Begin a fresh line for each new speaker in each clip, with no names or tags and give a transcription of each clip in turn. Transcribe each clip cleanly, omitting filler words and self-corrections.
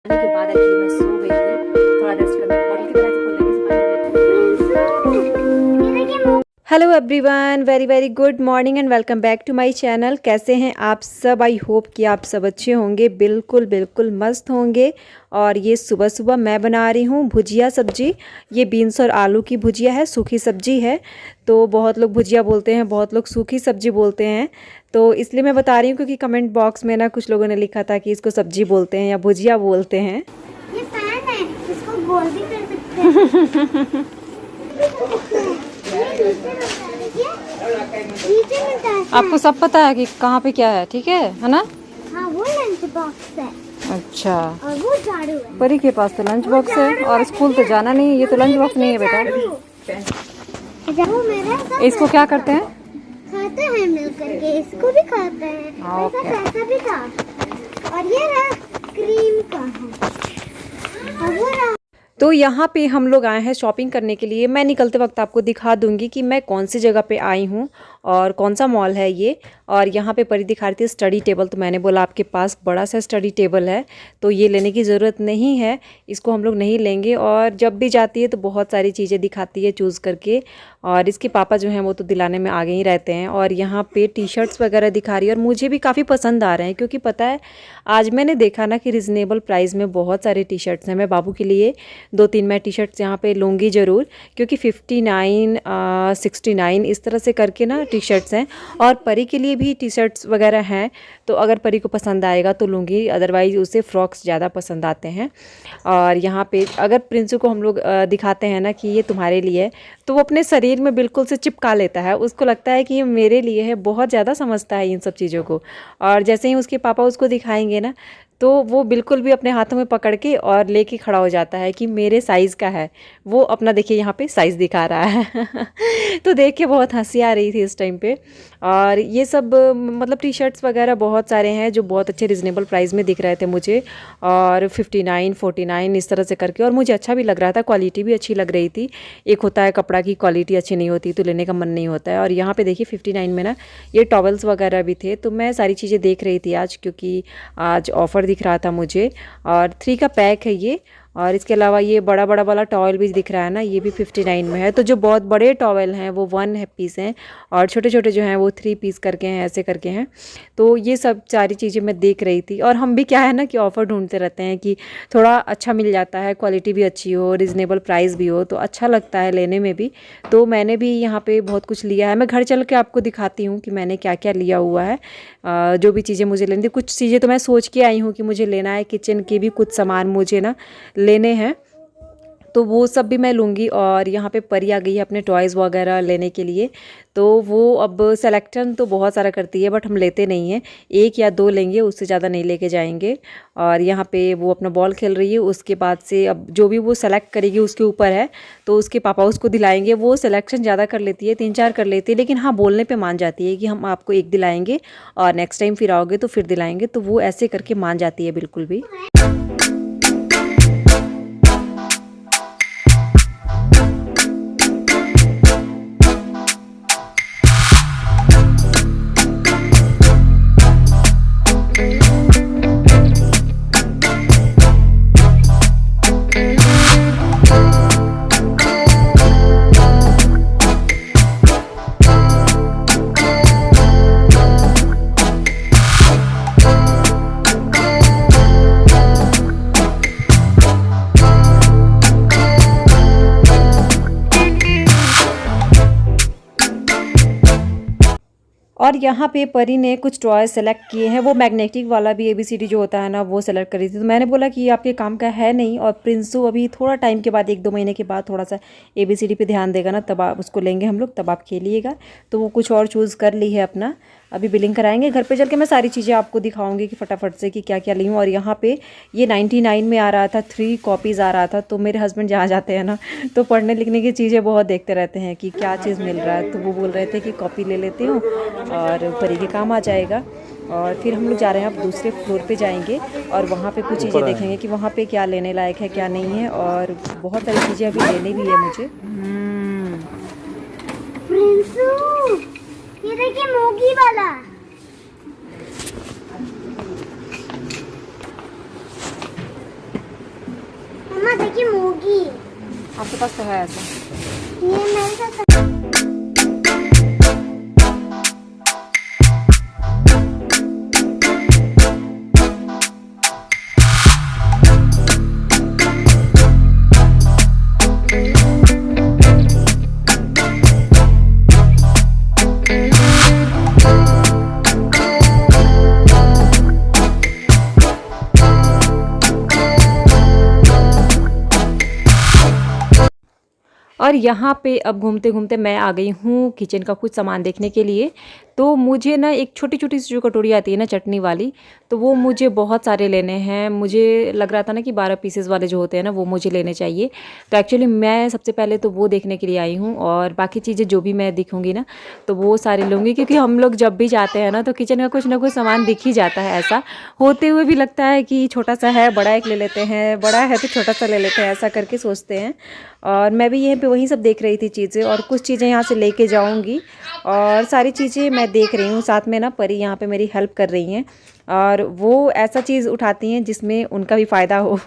के बाद एक्चुअली मैं सो गई थी, थोड़ा रेस्ट करने बॉडी की तरह से। Hello everyone, very very good morning and welcome back to my channel. कैसे हैं आप सब? आई होप कि आप सब अच्छे होंगे, बिल्कुल बिल्कुल मस्त होंगे। और ये सुबह सुबह मैं बना रही हूँ भुजिया सब्जी। ये बीन्स और आलू की भुजिया है, सूखी सब्जी है। तो बहुत लोग भुजिया बोलते हैं, बहुत लोग सूखी सब्जी बोलते हैं। तो इसलिए मैं बता रही हूँ क्योंकि कमेंट बॉक्स में ना कुछ लोगों ने लिखा था कि इसको सब्जी बोलते हैं या भुजिया बोलते हैं।
ये फैन है, इसको गोल भी कर सकते हैं।
आपको सब पता है कि कहाँ पे क्या है, ठीक है ना?
हाँ, वो लंच बॉक्स है।
अच्छा,
और वो झाड़ू है।
परी के पास तो लंच बॉक्स है और स्कूल तो जाना नहीं है। ये तो लंच बॉक्स नहीं है बेटा।
झाड़ू मेरा सब
इसको क्या करते हैं?
खाते हैं मिलकर के, इसको भी खाते हैं। ऐसा भी था। और ये रहा क्रीम का है। और वो रहा।
तो यहाँ पे हम लोग आए हैं शॉपिंग करने के लिए। मैं निकलते वक्त आपको दिखा दूंगी कि मैं कौन सी जगह पे आई हूँ और कौन सा मॉल है ये। और यहाँ पे परी दिखा रही थी स्टडी टेबल, तो मैंने बोला आपके पास बड़ा सा स्टडी टेबल है तो ये लेने की ज़रूरत नहीं है, इसको हम लोग नहीं लेंगे। और जब भी जाती है तो बहुत सारी चीज़ें दिखाती है चूज़ करके। और इसके पापा जो हैं वो तो दिलाने में आगे ही रहते हैं। और यहाँ पे टी शर्ट्स वगैरह दिखा रही है और मुझे भी काफ़ी पसंद आ रहे हैं, क्योंकि पता है आज मैंने देखा ना कि रिजनेबल प्राइस में बहुत सारे टी शर्ट्स हैं। मैं बाबू के लिए 2-3 मैं टी शर्ट्स यहाँ पे लूँगी ज़रूर, क्योंकि 59, 69 इस तरह से करके ना टी शर्ट्स हैं। और परी के लिए भी टी शर्ट्स वगैरह हैं, तो अगर परी को पसंद आएगा तो लूँगी, अदरवाइज़ उसे फ्रॉक्स ज़्यादा पसंद आते हैं। और यहाँ पे अगर प्रिंसू को हम लोग दिखाते हैं ना कि ये तुम्हारे लिए है, तो वो अपने शरीर में बिल्कुल से चिपका लेता है। उसको लगता है कि ये मेरे लिए है, बहुत ज़्यादा समझता है इन सब चीज़ों को। और जैसे ही उसके पापा उसको दिखाएंगे ना, तो वो बिल्कुल भी अपने हाथों में पकड़ के और लेके खड़ा हो जाता है कि मेरे साइज़ का है। वो अपना देखिए यहाँ पे साइज़ दिखा रहा है। तो देख के बहुत हंसी आ रही थी इस टाइम पे। और ये सब मतलब टी शर्ट्स वगैरह बहुत सारे हैं जो बहुत अच्छे रिजनेबल प्राइस में दिख रहे थे मुझे। और 59, 49 इस तरह से करके, और मुझे अच्छा भी लग रहा था, क्वालिटी भी अच्छी लग रही थी। एक होता है कपड़ा की क्वालिटी अच्छी नहीं होती तो लेने का मन नहीं होता है। और यहाँ पे देखिए 59 में ना ये टॉवल्स वगैरह भी थे। तो मैं सारी चीज़ें देख रही थी आज, क्योंकि आज ऑफ़र दिख रहा था मुझे। और 3 का पैक है ये। और इसके अलावा ये बड़ा बड़ा वाला टॉवल भी दिख रहा है ना, ये भी 59 में है। तो जो बहुत बड़े टॉवल हैं वो 1 है पीस हैं, और छोटे छोटे जो हैं वो 3 पीस करके हैं, ऐसे करके हैं। तो ये सब सारी चीज़ें मैं देख रही थी। और हम भी क्या है ना कि ऑफ़र ढूंढते रहते हैं कि थोड़ा अच्छा मिल जाता है, क्वालिटी भी अच्छी हो, रिजनेबल प्राइस भी हो, तो अच्छा लगता है लेने में भी। तो मैंने भी यहाँ पे बहुत कुछ लिया है। मैं घर चल के आपको दिखाती हूँ कि मैंने क्या क्या लिया हुआ है। जो भी चीज़ें मुझे लेनी थी, कुछ चीज़ें तो मैं सोच के आई हूँ कि मुझे लेना है, किचन के भी कुछ सामान मुझे ना लेने हैं, तो वो सब भी मैं लूँगी। और यहाँ पे परी आ गई है अपने टॉयज़ वगैरह लेने के लिए। तो वो अब सेलेक्शन तो बहुत सारा करती है, बट हम लेते नहीं हैं, 1 या 2 लेंगे, उससे ज़्यादा नहीं लेके जाएंगे। और यहाँ पे वो अपना बॉल खेल रही है। उसके बाद से अब जो भी वो सेलेक्ट करेगी उसके ऊपर है, तो उसके पापा उसको दिलाएंगे। वो सिलेक्शन ज़्यादा कर लेती है, 3-4 कर लेती है, लेकिन हाँ बोलने पे मान जाती है कि हम आपको 1 दिलाएंगे और नेक्स्ट टाइम फिर आओगे तो फिर दिलाएंगे। तो वो ऐसे करके मान जाती है बिल्कुल भी। और यहाँ पे परी ने कुछ टॉय सेलेक्ट किए हैं। वो मैग्नेटिक वाला भी ABCD जो होता है ना, वो सेलेक्ट करी थी। तो मैंने बोला कि ये आपके काम का है नहीं। और प्रिंसू अभी थोड़ा टाइम के बाद, 1-2 महीने के बाद थोड़ा सा ABCD पे ध्यान देगा ना, तब आप उसको लेंगे हम लोग, तब आप खेलिएगा। तो वो कुछ और चूज़ कर ली है अपना। अभी बिलिंग कराएंगे, घर पे चल के मैं सारी चीज़ें आपको दिखाऊंगी कि फटाफट से कि क्या क्या ली हूँ। और यहाँ पे ये 99 में आ रहा था, 3 कॉपीज़ आ रहा था। तो मेरे हस्बैंड जहाँ जाते हैं ना, तो पढ़ने लिखने की चीज़ें बहुत देखते रहते हैं कि क्या चीज़ मिल रहा है। तो वो बोल रहे थे कि कॉपी ले लेती हूँ और परी के काम आ जाएगा। और फिर हम लोग जा रहे हैं, अब दूसरे फ्लोर पे जाएंगे और वहाँ पे कुछ चीज़ें देखेंगे कि वहाँ पे क्या लेने लायक है, क्या नहीं है। और बहुत सारी चीज़ें अभी लेनी भी है मुझे।
प्रिंसू, ये देखिए मोगी वाला। मम्मा देखिए मोगी।
आपके पास तो है ऐसा।
ये मेरे साथ
और यहाँ पे अब घूमते घूमते मैं आ गई हूँ किचन का कुछ सामान देखने के लिए। तो मुझे ना एक छोटी छोटी सी जो कटोरी आती है ना चटनी वाली, तो वो मुझे बहुत सारे लेने हैं। मुझे लग रहा था ना कि 12 पीसेस वाले जो होते हैं ना वो मुझे लेने चाहिए। तो एक्चुअली मैं सबसे पहले तो वो देखने के लिए आई हूँ, और बाकी चीज़ें जो भी मैं दिखूँगी ना तो वो सारे लूँगी, क्योंकि हम लोग जब भी जाते हैं ना तो किचन का कुछ ना कुछ सामान दिख ही जाता है। ऐसा होते हुए भी लगता है कि छोटा सा है, बड़ा एक ले लेते हैं, बड़ा है तो छोटा सा ले लेते हैं, ऐसा करके सोचते हैं। और मैं भी यहीं पे वही सब देख रही थी चीज़ें, और कुछ चीज़ें यहाँ से लेके जाऊँगी, और सारी चीज़ें मैं देख रही हूँ। साथ में ना परी यहाँ पे मेरी हेल्प कर रही हैं, और वो ऐसा चीज़ उठाती हैं जिसमें उनका भी फ़ायदा हो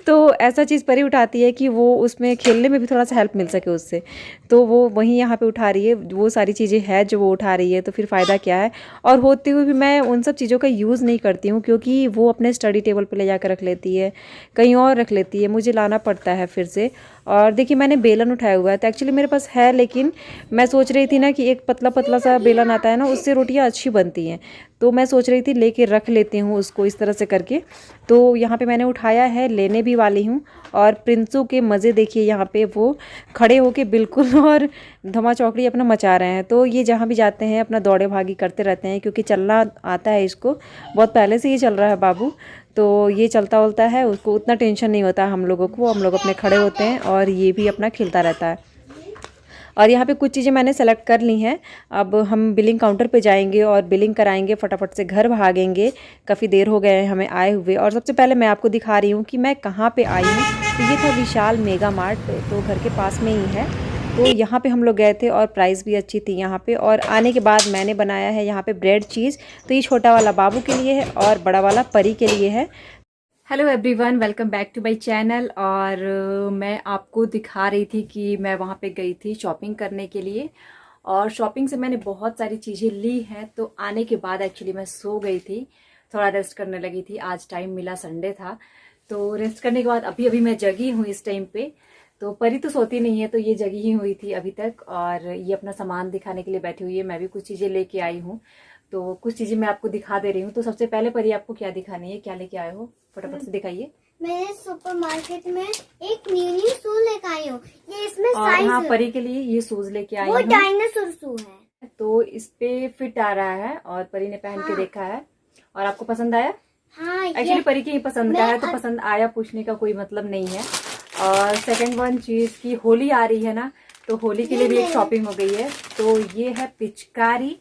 तो ऐसा चीज़ परी उठाती है कि वो उसमें खेलने में भी थोड़ा सा हेल्प मिल सके उससे। तो वो वहीं यहाँ पे उठा रही है, वो सारी चीज़ें हैं जो वो उठा रही है, तो फिर फ़ायदा क्या है। और होते हुए भी मैं उन सब चीज़ों का यूज़ नहीं करती हूँ, क्योंकि वो अपने स्टडी टेबल पे ले जाकर रख लेती है, कहीं और रख लेती है, मुझे लाना पड़ता है फिर से। और देखिए मैंने बेलन उठाया हुआ है, तो एक्चुअली मेरे पास है, लेकिन मैं सोच रही थी ना कि एक पतला पतला सा बेलन आता है ना, उससे रोटियां अच्छी बनती हैं। तो मैं सोच रही थी लेके रख लेती हूँ उसको इस तरह से करके। तो यहाँ पे मैंने उठाया है, लेने भी वाली हूँ। और प्रिंसू के मज़े देखिए, यहाँ पे वो खड़े होके बिल्कुल और धमा चौकड़ी अपना मचा रहे हैं। तो ये जहाँ भी जाते हैं अपना दौड़े भागी करते रहते हैं, क्योंकि चलना आता है इसको, बहुत पहले से ही चल रहा है बाबू। तो ये चलता उलता है, उसको उतना टेंशन नहीं होता हम लोगों को, हम लोग अपने खड़े होते हैं और ये भी अपना खेलता रहता है। और यहाँ पे कुछ चीज़ें मैंने सेलेक्ट कर ली हैं। अब हम बिलिंग काउंटर पे जाएंगे और बिलिंग कराएंगे, फटाफट से घर भागेंगे, काफ़ी देर हो गए हैं हमें आए हुए। और सबसे पहले मैं आपको दिखा रही हूँ कि मैं कहाँ पे आई हूँ। तो ये था विशाल मेगा मार्ट, तो घर के पास में ही है। तो यहाँ पे हम लोग गए थे और प्राइस भी अच्छी थी यहाँ पे। और आने के बाद मैंने बनाया है यहाँ पे ब्रेड चीज़। तो ये छोटा वाला बाबू के लिए है और बड़ा वाला परी के लिए है। Hello everyone, welcome back to my channel. और मैं आपको दिखा रही थी कि मैं वहाँ पे गई थी शॉपिंग करने के लिए, और शॉपिंग से मैंने बहुत सारी चीज़ें ली हैं। तो आने के बाद एक्चुअली मैं सो गई थी, थोड़ा रेस्ट करने लगी थी, आज टाइम मिला, संडे था। तो रेस्ट करने के बाद अभी अभी मैं जगी हूँ इस टाइम पे। तो परी तो सोती नहीं है, तो ये जगी ही हुई थी अभी तक, और ये अपना सामान दिखाने के लिए बैठी हुई है। मैं भी कुछ चीज़ें लेके आई हूँ, तो कुछ चीज़ें मैं आपको दिखा दे रही हूँ। तो सबसे पहले परी आपको क्या दिखानी है, क्या लेके आए हो, फटाफट से दिखाइए।
मैं सुपरमार्केट में एक न्यू शूज लेकर आई हूँ। ये इसमें
और
साइज
हाँ, परी के लिए ये शूज लेके आई
वो
हूँ।
डायनासोर शूज है,
तो इस पे फिट आ रहा है, और परी ने पहन के देखा है। और आपको पसंद आया?
हाँ,
एक्चुअली परी के ही पसंद का है, तो पसंद आया पूछने का कोई मतलब नहीं है। और सेकंड वन चीज की होली आ रही है ना, तो होली के लिए भी एक शॉपिंग हो गई है। तो ये है पिचकारी।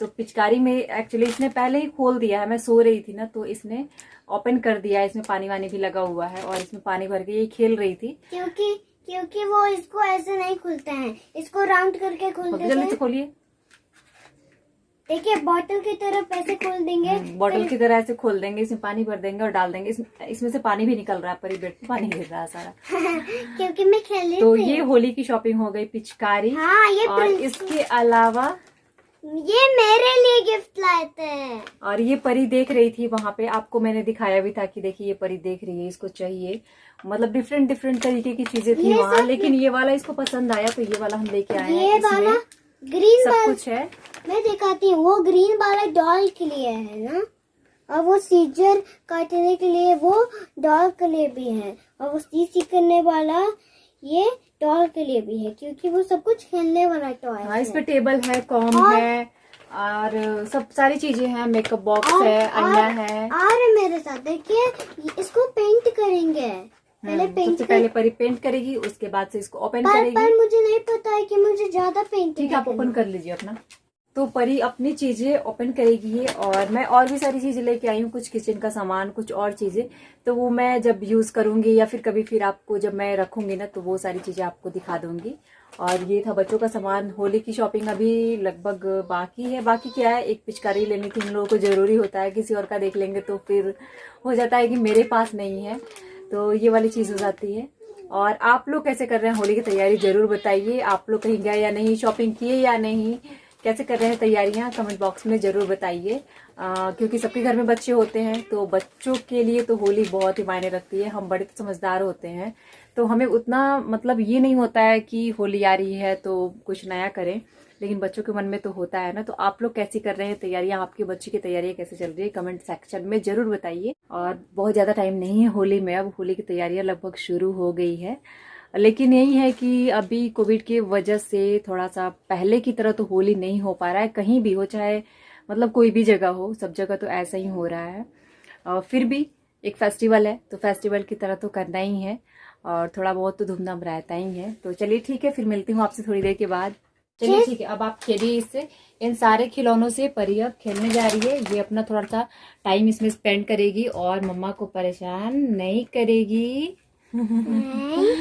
तो पिचकारी में एक्चुअली इसने पहले ही खोल दिया है, मैं सो रही थी ना, तो इसने ओपन कर दिया है। इसमें पानी वानी भी लगा हुआ है, और इसमें पानी भर के ये खेल रही थी।
क्योंकि वो इसको ऐसे नहीं खुलते हैं, इसको राउंड करके खोलते हैं।
जल्दी से खोलिए।
देखिए बॉटल की तरफ ऐसे खोल देंगे,
बॉटल की तरह ऐसे खोल देंगे, इसमें पानी भर देंगे और डाल देंगे। इसमें से पानी भी निकल रहा है, परी बेड पे पानी गिर रहा है सारा
क्योंकि मैं खेल रही
तो
थी।
ये होली की शॉपिंग हो गई, पिचकारी।
हाँ, ये
और इसके अलावा
ये मेरे लिए गिफ्ट लाए थे।
और ये परी देख रही थी वहां पे, आपको मैंने दिखाया भी था कि देखिए ये परी देख रही है, इसको चाहिए। मतलब डिफरेंट डिफरेंट तरीके की चीजें थी वहाँ, लेकिन ये वाला इसको पसंद आया, तो ये वाला हम लेके आए हैं।
ये वाला ग्रीन
सब कुछ है,
मैं दिखाती हूँ। वो ग्रीन वाला डॉल के लिए है ना, और वो सीजर काटने के लिए वो डॉल के लिए भी है, और वो सीसी करने वाला ये डॉल के लिए भी है, क्योंकि वो सब कुछ खेलने वाला टॉय है।
हाँ, इस पे टेबल है, कॉम है, और सब सारी चीजें हैं, मेकअप बॉक्स है, आईना है।
और मेरे साथ देखिए, इसको पेंट करेंगे।
सबसे पहले परी पेंट करेगी, उसके बाद से इसको ओपन करेगी।
पर मुझे नहीं पता है कि मुझे ज्यादा पेंट।
ठीक है, आप ओपन कर लीजिए अपना। तो परी अपनी चीजें ओपन करेगी, और मैं और भी सारी चीजें लेके आई हूँ, कुछ किचन का सामान, कुछ और चीजें। तो वो मैं जब यूज करूंगी या फिर कभी फिर आपको जब मैं रखूंगी ना, तो वो सारी चीजें आपको दिखा दूंगी। और ये था बच्चों का सामान। होली की शॉपिंग अभी लगभग बाकी है। बाकी क्या है, एक पिचकारी लेनी थी, इन लोगों को जरूरी होता है, किसी और का देख लेंगे तो फिर हो जाता है कि मेरे पास नहीं है। तो ये वाली चीज हो जाती है। और आप लोग कैसे कर रहे हैं होली की तैयारी जरूर बताइए। आप लोग कहीं गए या नहीं, शॉपिंग किए या नहीं, कैसे कर रहे हैं तैयारियां, कमेंट बॉक्स में जरूर बताइए। क्योंकि सबके घर में बच्चे होते हैं तो बच्चों के लिए तो होली बहुत ही मायने रखती है। हम बड़े तो समझदार होते हैं तो हमें उतना मतलब ये नहीं होता है कि होली आ रही है तो कुछ नया करें, लेकिन बच्चों के मन में तो होता है ना। तो आप लोग कैसी कर रहे हैं तैयारियां, आपके बच्चे की तैयारियां कैसे चल रही है, कमेंट सेक्शन में जरूर बताइए। और बहुत ज्यादा टाइम नहीं है होली में, अब होली की तैयारियां लगभग शुरू हो गई है। लेकिन यही है कि अभी कोविड की वजह से थोड़ा सा पहले की तरह तो होली नहीं हो पा रहा है, कहीं भी हो, चाहे मतलब कोई भी जगह हो, सब जगह तो ऐसा ही हो रहा है। फिर भी एक फेस्टिवल है तो फेस्टिवल की तरह तो करना ही है और थोड़ा बहुत तो धूमधाम रहता ही है। तो चलिए ठीक है, फिर मिलती हूँ आपसे थोड़ी देर के बाद। चलिए ठीक है, अब आप खेलिए इससे, इन सारे खिलौनों से। परी अब खेलने जा रही है, ये अपना थोड़ा सा टाइम इसमें स्पेंड करेगी और मम्मा को परेशान नहीं करेगी।
नहीं